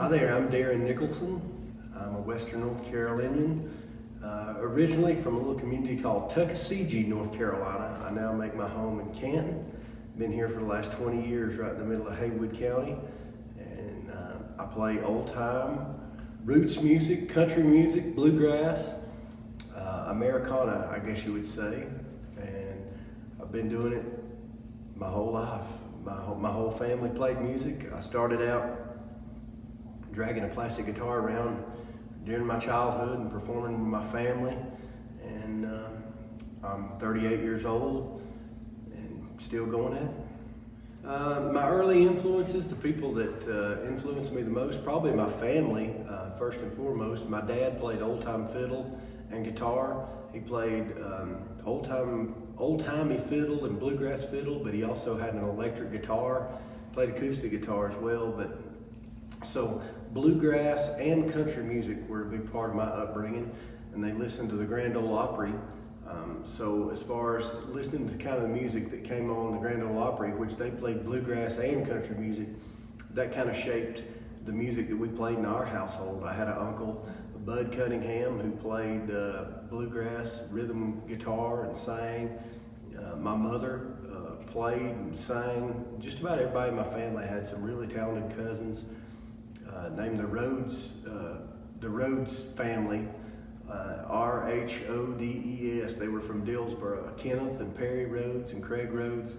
Hi there, I'm Darren Nicholson. I'm a Western North Carolinian, originally from a little community called Tuckasegee, North Carolina. I now make my home in Canton. Been here for the last 20 years, right in the middle of Haywood County. And I play old time, roots music, country music, bluegrass, Americana, I guess you would say. And I've been doing it my whole life. My whole family played music. I started out dragging a plastic guitar around during my childhood and performing with my family. And I'm 38 years old and still going at it. My early influences, the people that influenced me the most, probably my family, first and foremost. My dad played old-time fiddle and guitar. He played old-timey fiddle and bluegrass fiddle, but he also had an electric guitar, played acoustic guitar as well. So bluegrass and country music were a big part of my upbringing, and they listened to the Grand Ole Opry. So as far as listening to the kind of music that came on the Grand Ole Opry, which they played bluegrass and country music, that kind of shaped the music that we played in our household. I had an uncle, Bud Cunningham, who played bluegrass, rhythm guitar, and sang. My mother played and sang. Just about everybody in my family had some really talented cousins. Named the Rhodes family, R-H-O-D-E-S. They were from Dillsboro. Kenneth and Perry Rhodes and Craig Rhodes,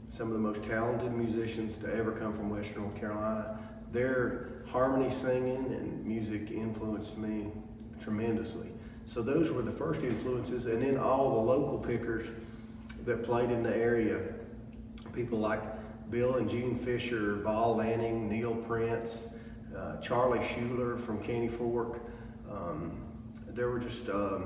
some of the most talented musicians to ever come from Western North Carolina. Their harmony singing and music influenced me tremendously. So those were the first influences, and then all the local pickers that played in the area. People like Bill and Gene Fisher, Vol Lanning, Neil Prince, Charlie Schuler from Caney Fork. There were just a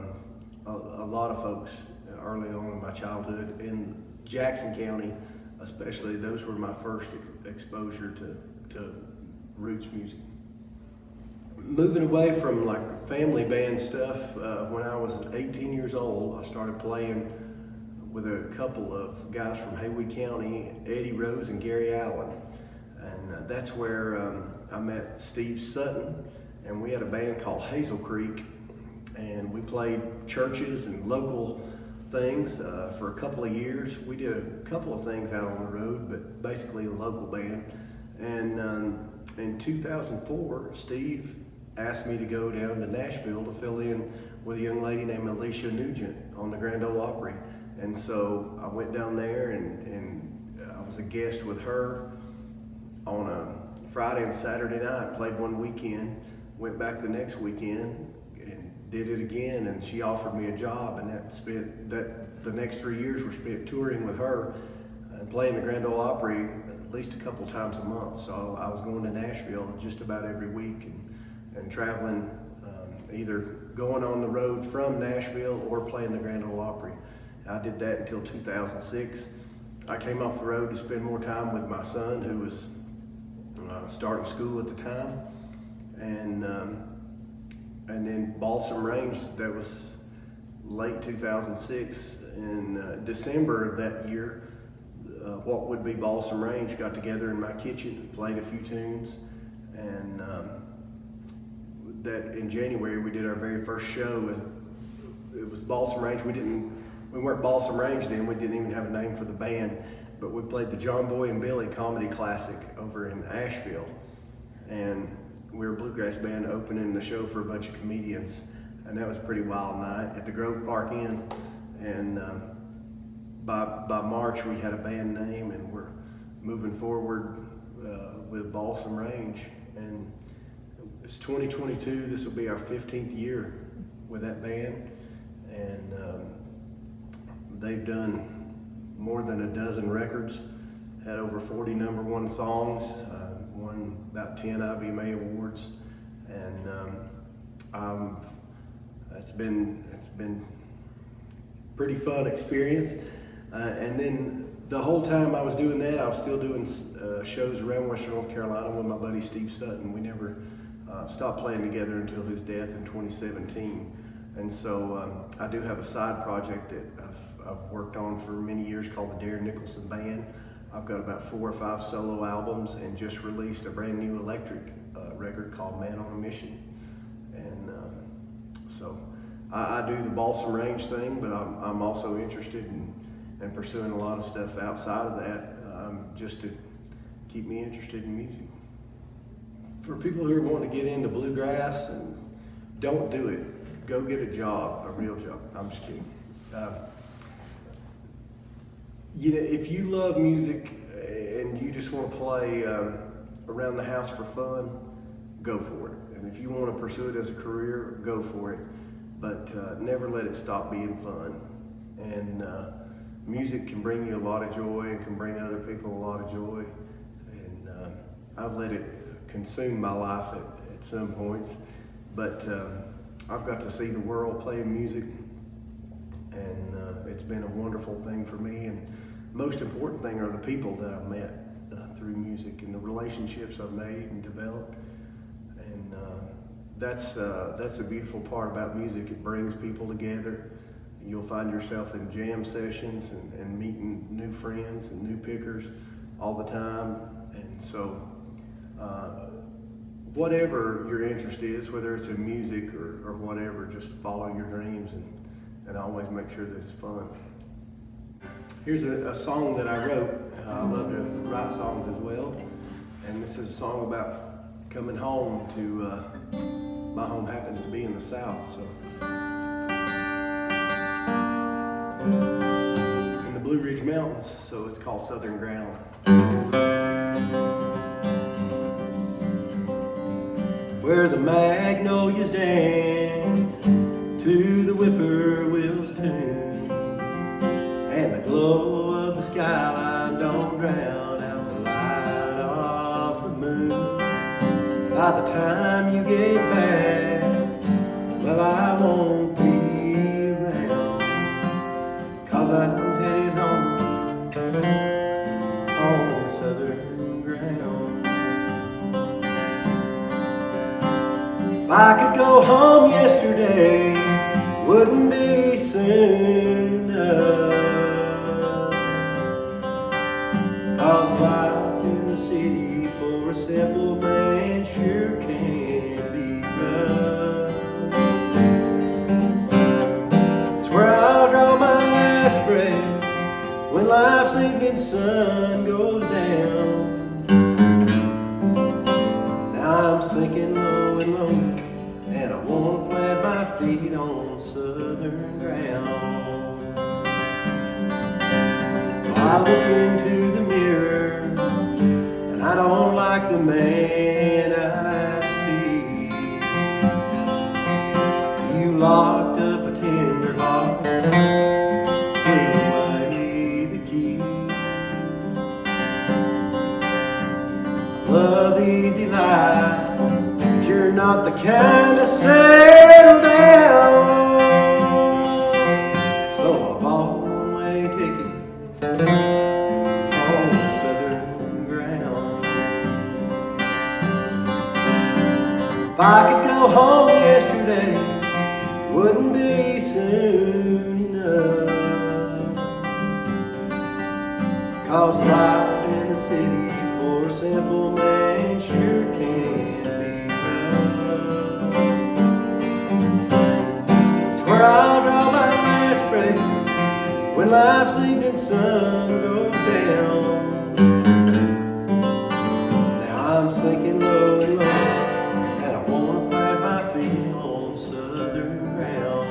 lot of folks early on in my childhood. In Jackson County especially, those were my first exposure to roots music. Moving away from like family band stuff, when I was 18 years old, I started playing with a couple of guys from Haywood County, Eddie Rose and Gary Allen. And that's where I met Steve Sutton, and we had a band called Hazel Creek, and we played churches and local things for a couple of years. We did a couple of things out on the road, but basically a local band. And in 2004, Steve asked me to go down to Nashville to fill in with a young lady named Alicia Nugent on the Grand Ole Opry. And so I went down there and I was a guest with her on a Friday and Saturday night, played one weekend, went back the next weekend and did it again, and she offered me a job, and the next 3 years were spent touring with her and playing the Grand Ole Opry at least a couple times a month. So I was going to Nashville just about every week and traveling, either going on the road from Nashville or playing the Grand Ole Opry. I did that until 2006. I came off the road to spend more time with my son, who was starting school at the time, and then Balsam Range. That was late 2006. In December of that year, what would be Balsam Range got together in my kitchen, played a few tunes, and that in January we did our very first show. And it was Balsam Range. We weren't Balsam Range then. We didn't even have a name for the band. But we played the John Boy and Billy Comedy Classic over in Asheville. And we were a bluegrass band opening the show for a bunch of comedians. And that was a pretty wild night at the Grove Park Inn. And by March we had a band name, and we're moving forward with Balsam Range. And it's 2022, this will be our 15th year with that band. And they've done more than a dozen records, had over 40 number one songs, won about 10 IBMA awards, and it's been pretty fun experience. And then the whole time I was doing that, I was still doing shows around Western North Carolina with my buddy Steve Sutton. We never stopped playing together until his death in 2017. And so I do have a side project that I've worked on for many years called the Darren Nicholson Band. I've got about 4 or 5 solo albums and just released a brand new electric record called Man on a Mission. And so I do the balsam range thing, but I'm also interested in pursuing a lot of stuff outside of that, just to keep me interested in music. For people who are wanting to get into bluegrass and don't do it, go get a job, a real job. I'm just kidding. You know, if you love music and you just want to play around the house for fun, go for it. And if you want to pursue it as a career, go for it. But never let it stop being fun. And music can bring you a lot of joy and can bring other people a lot of joy. And I've let it consume my life at some points. But I've got to see the world playing music, and it's been a wonderful thing for me. And most important thing are the people that I've met through music and the relationships I've made and developed. And that's a beautiful part about music. It brings people together. You'll find yourself in jam sessions and meeting new friends and new pickers all the time. And so whatever your interest is, whether it's in music or whatever, just follow your dreams and always make sure that it's fun. Here's a song that I wrote. I love to write songs as well. And this is a song about coming home to, my home happens to be in the South. So in the Blue Ridge Mountains, so it's called Southern Ground. Where the magnolias dance to the whippoorwill's tune, and the glow of the skyline don't drown out the light of the moon. By the time you get back, well, I won't be around, 'cause I'm headed home on southern ground. If I could go home yesterday, wouldn't be soon enough, 'cause life in the city for a simple man sure can be rough. It's where I'll draw my last breath when life's evening sun goes down. Now I'm sinking low and low, and I want to plant my feet on southern ground. I look into the mirror, and I don't like the man I see. You locked up a tender heart, gave away the key. Love the easy life, but you're not the kind to settle down. So I bought a one-way ticket on southern ground. If I could go home yesterday, wouldn't be soon enough, 'cause life in the city for a simple man sure can be rough. It's where I'll draw my last breath when life's evening sun goes down. Now I'm sinking low and low, and I want to plant my feet on southern ground.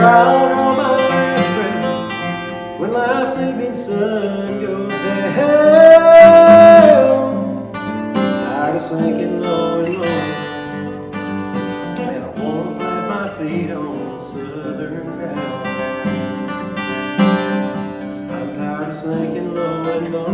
I'll draw my last breath when life's evening sun goes down. Tired of sinking low and low, and I want to plant my feet on southern ground. I'm tired of sinking low and low,